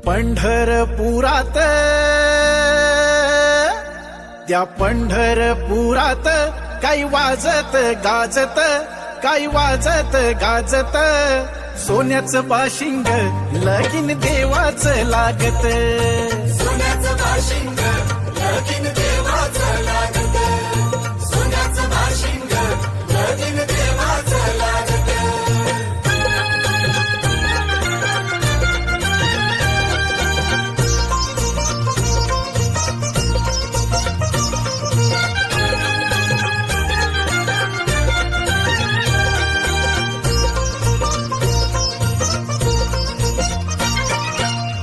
पंढरपुरात, त्या पंढरपुरात काही वाजत गाजत, काही वाजत गाजत, सोन्याचं बाशिंग लगीन देवाचं लागत, सोन्याचं बाशिंग लगीन देवाचं लागत, सोन्याचं बाशिंग लगीन देवाचं लागत.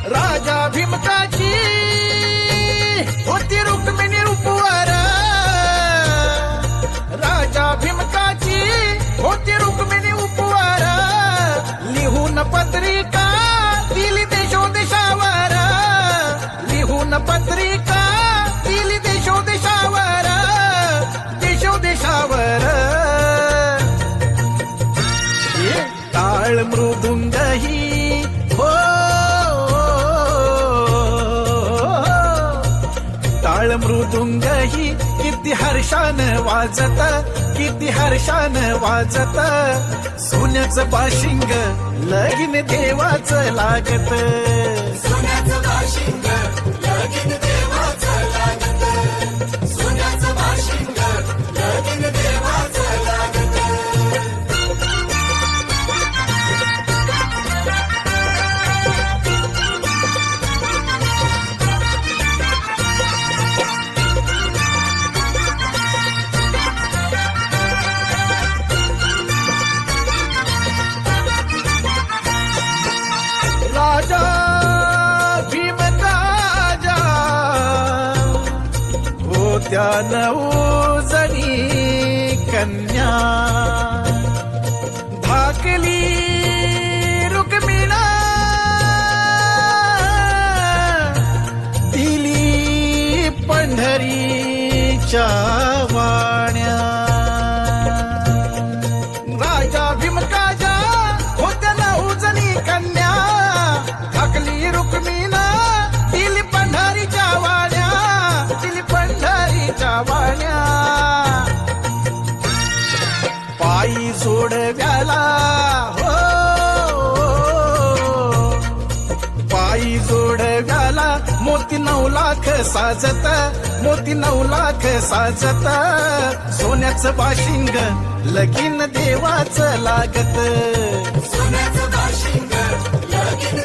राजा भीमकाची होती रुक्मिणी रूपवर, राजा भीमकाची होती रुक्मिणी उपवर, लिहून पत्रिका दिली देशोदेशावर, लिहून पत्रिका दिली देशोदेशावर, देशोदेशावर. टाळ मृदुंगही हो, टाळ मृदुंगही किती हर्षान वाजत, किती हर्षान वाजत, सोन्याचं बाशिंग लगीन देवाचं लागत, सोन्याचं बाशिंग लगीन देवाचं लागत, सोन्याचं बाशिंग लगीन देवाचं लागत. राजा भीमकाजा होत्या 9 जणी कन्या, धाकली रुक्मिणा दिली पंढरीच्या वाण्या. राजा भीमकाजा होत्या 9 जणी कन्या, धाकली रुक्मिणा दिली पंढरीच्या वाण्या, दिली पंढरीच्या वाण्या. पायी जोडव्याला हो, पायी जोडव्याला मोती 9 लाख साजत, मोती 9 लाख साजत, सोन्याचं बाशिंग लगीन देवाचं लागत, सोन्याचं बाशिंग लगीन